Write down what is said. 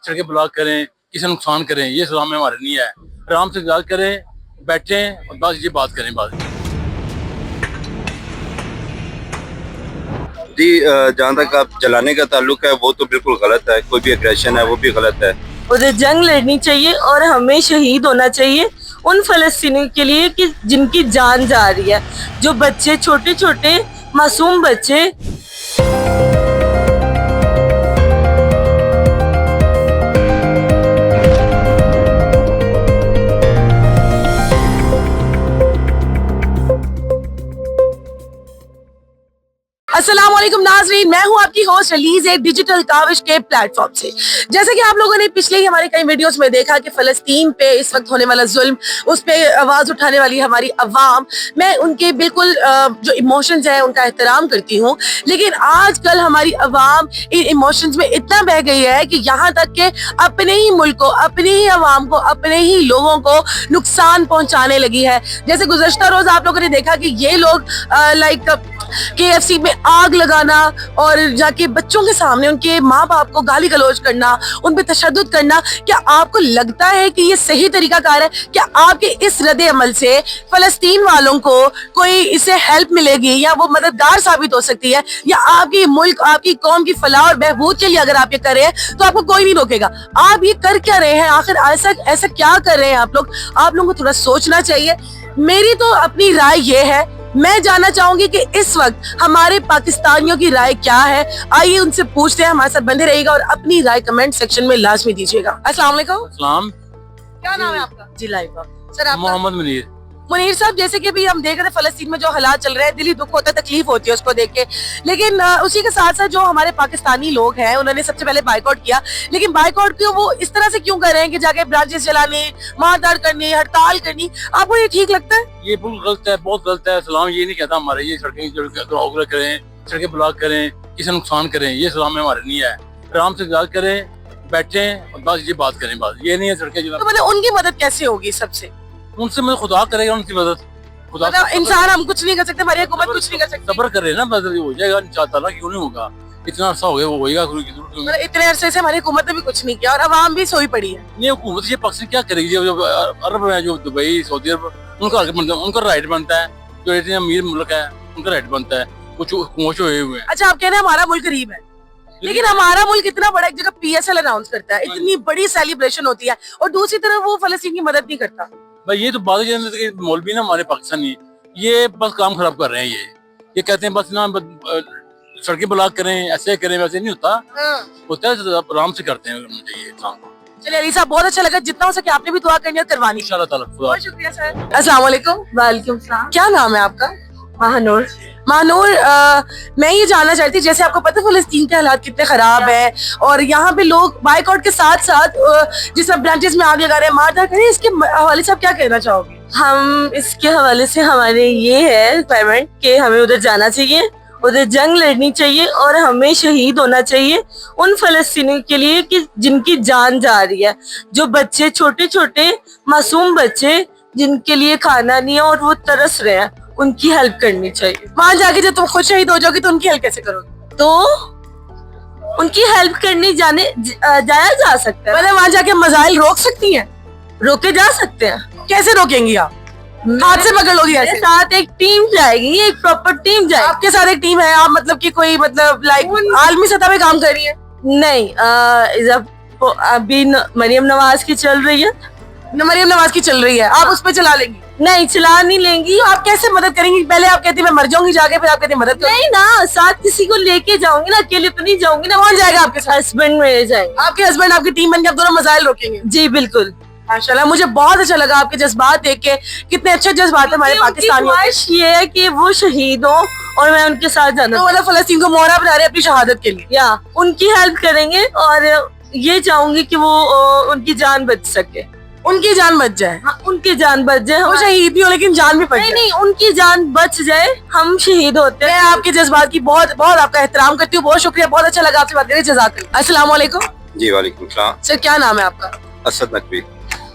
سڑکیں بلاک کریں, کسی نقصان کریں, یہ اسلام میں ہمارے نہیں ہے. آرام سے گزار کریں, بیٹھیں اور بس یہ بات کریں. بات جی جہاں تک آپ جلانے کا تعلق ہے وہ تو بالکل غلط ہے, کوئی بھی اگریشن ہے وہ بھی غلط ہے. ادھر جنگ لڑنی چاہیے اور ہمیں شہید ہونا چاہیے ان فلسطینیوں کے لیے کہ جن کی جان جا رہی ہے, جو بچے چھوٹے چھوٹے معصوم بچے. السلام علیکم ناظرین, میں ہوں آپ کی ہوسٹ ریلیز ایک ڈیجیٹل کاوش کے پلیٹ فارم سے. جیسے کہ آپ لوگوں نے پچھلے ہی ہمارے کئی ویڈیوز میں دیکھا کہ فلسطین پہ اس وقت ہونے والا ظلم, اس پہ آواز اٹھانے والی ہماری عوام, میں ان کے بالکل جو ایموشنز ہیں ان کا احترام کرتی ہوں. لیکن آج کل ہماری عوام ان ایموشنز میں اتنا بہہ گئی ہے کہ یہاں تک کہ اپنے ہی ملک کو, اپنے ہی عوام کو, اپنے ہی لوگوں کو نقصان پہنچانے لگی ہے. جیسے گزشتہ روز آپ لوگوں نے دیکھا کہ یہ لوگ لائک KFC میں آگ لگانا اور جا کے بچوں کے سامنے ان کے ماں باپ کو گالی گلوچ کرنا, ان پہ تشدد کرنا, کیا آپ کو لگتا ہے کہ یہ صحیح طریقہ کار ہے؟ کیا آپ کے اس رد عمل سے فلسطین والوں کو کوئی اسے ہیلپ ملے گی یا وہ مددگار ثابت ہو سکتی ہے, یا آپ کی ملک, آپ کی قوم کی فلاح اور بہبود کے لیے اگر آپ یہ کر رہے ہیں تو آپ کو کوئی نہیں روکے گا؟ آپ یہ کر کیا رہے ہیں آخر؟ ایسا کیا کر رہے ہیں آپ لوگ؟ آپ لوگوں کو تھوڑا سوچنا چاہیے. میری تو اپنی رائے یہ ہے, میں جاننا چاہوں گی کہ اس وقت ہمارے پاکستانیوں کی رائے کیا ہے. آئیے ان سے پوچھتے ہیں, ہمارے ساتھ بندے رہیے گا اور اپنی رائے کمنٹ سیکشن میں لازمی دیجیے گا. السلام علیکم. اسلام. کیا نام ہے آپ کا؟ جی لائبہ. سر آپ محمد منیر. منیر صاحب, جیسے کہ بھی ہم دیکھ رہے ہیں فلسطین میں جو حالات چل رہے ہیں, دلی دکھ ہوتا ہے, تکلیف ہوتی ہے اس کو دیکھ کے. لیکن اسی کے ساتھ ساتھ جو ہمارے پاکستانی لوگ ہیں انہوں نے سب سے پہلے بائیکاٹ کیا. لیکن بائیکاٹ کیوں وہ اس طرح سے کیوں کر رہے ہیں کہ جا کے برانچز جلانے, ماردار کرنی, ہڑتال کرنی؟ آپ کو یہ ٹھیک لگتا ہے؟ یہ بالکل غلط ہے, بہت غلط ہے. اسلام یہ نہیں کہتا ہمارے یہ سڑکیں کریں, سڑکیں بلاک کریں, کسی نقصان کریں, یہ اسلام میں ہمارے نہیں ہے. آرام سے گزار کریں, بیٹھیں اور بس یہ بات کریں. بات یہ نہیں ہے سڑکیں جو, تو مطلب ان کی مدد کیسے ہوگی؟ سب سے ان سے میں خدا کرے گا ان کی مدد. خدا مطلب انسان ہم کچھ نہیں کر سکتے, ہماری حکومت کچھ نہیں کر سکتی. صبر کرے نا, بس ہو جائے گا انشاءاللہ. کیوں نہیں ہوگا؟ اتنا عرصہ ہو گیا, وہ ہوئے گا. مطلب اتنے عرصے سے ہماری حکومت نے بھی کچھ نہیں کیا اور عوام بھی سوئی پڑی ہے. یہ حکومت یہ پاکستان کیا کرے گی؟ جو عرب ہے, جو دبئی, سعودی عرب, ان کا رائٹ بنتا ہے. جو اتنے امیر ملک ہے ان کا رائٹ بنتا ہے. کچھ خاموش ہوئے ہوئے ہیں. اچھا, آپ کہہ رہے ہیں ہمارا ملک غریب ہے, لیکن ہمارا ملک اتنا بڑا ایک جگہ PSL اناؤنس کرتا ہے, اتنی بڑی سیلیبریشن ہوتی ہے, اور دوسری طرف وہ فلسطین کی مدد نہیں کرتا. بھائی یہ تو بات ہے, مولوی نا ہمارے پاکستانی, یہ بس کام خراب کر رہے ہیں. یہ کہتے ہیں بس نا سڑکیں بلاک کریں, ایسے کریں, ویسے نہیں ہوتا. ہوتا ہے آرام سے کرتے ہیں یہ کام. چلیے علی صاحب, بہت اچھا لگا. جتنا ہو سکے آپ نے بھی دعا کرنی ہے, کروانی. انشاءاللہ تعالیٰ. بہت شکریہ سر. السلام علیکم. وعلیکم السلام. کیا نام ہے آپ کا؟ مہنور. مانور, میں یہ جاننا چاہتی ہوں, جیسے آپ کو پتہ ہے فلسطین کے حالات کتنے خراب ہیں اور یہاں پہ لوگ بائیکاٹ کے ساتھ ساتھ جس برانچز میں آگ لگا رہے ہیں, ماردار کر رہے ہیں, اس کے حوالے سے آپ کیا کہنا چاہو گے؟ ہم اس کے حوالے سے ہمارے یہ ہے ریکوائرمنٹ کہ ہمیں ادھر جانا چاہیے, ادھر جنگ لڑنی چاہیے اور ہمیں شہید ہونا چاہیے ان فلسطینیوں کے لیے کہ جن کی جان جا رہی ہے, جو بچے چھوٹے چھوٹے معصوم بچے جن کے لیے کھانا نہیں ہے اور وہ ترس رہے ہیں, ان کی ہیلپ کرنی چاہیے. وہاں جا کے جب تم خود شہید ہو جاؤ گی تو ان کی ہیلپ کیسے کرو گے؟ تو ان کی ہیلپ کرنے جایا جا سکتا ہے. مطلب وہاں جا کے مسائل روک سکتی ہیں؟ روکے جا سکتے ہیں. کیسے روکیں گی آپ؟ ہاتھ سے پکڑ لو گی ایسے؟ میرے ساتھ ایک ٹیم جائے گی, ایک پراپر ٹیم جائے گی. آپ کے ساتھ ایک ٹیم ہے, آپ مطلب کہ کوئی مطلب لائک عالمی سطح پہ کام کر رہی ہے؟ نہیں, ابھی مریم نواز کی چل رہی ہے. مریم نواز کی چل رہی ہے, آپ اس پہ چلا لیں گی؟ نہیں, چلا نہیں لیں گی. آپ کیسے مدد کریں گی؟ پہلے آپ کہتی میں مر جاؤں گی جا کے, پھر آپ کہتی مدد کریں. نہیں نا, ساتھ کسی کو لے کے جاؤں گی نا, اکیلے تو نہیں جاؤں گی نا. کون جائے گا آپ کے ساتھ؟ ہسبینڈ میرے جائیں گے. آپ کے ہسبینڈ آپ کی ٹیم بن کے آپ دونوں مسائل روکیں گے؟ جی بالکل. ماشاءاللہ, مجھے بہت اچھا لگا آپ کے جذبات دیکھ کے, کتنے اچھے جذبات ہیں ہمارے پاکستانیوں کے. خواہش یہ ہے کہ وہ شہید ہوں اور میں ان کے ساتھ جانا. تو مطلب فلسطین کو مہرا بنا رہے ہیں اپنی شہادت کے لیے, یا ان کی ہیلپ کریں گے اور یہ چاہوں گی کہ وہ ان کی جان بچ سکے. ان کی جان بچ جائے؟ ہاں, ان کی جان بچ جائے. وہ شہید بھی ہو لیکن جان بھی بچ جائے. نہیں, ان کی جان بچ جائے, ہم شہید ہوتے ہیں. میں آپ کے جذبات کی بہت بہت آپ کا احترام کرتی ہوں. بہت شکریہ, بہت اچھا لگا آپ سے بات کریں. جزاک اللہ. السلام علیکم. جی وعلیکم السلام. سر کیا نام ہے آپ کا؟ اسد نقوی.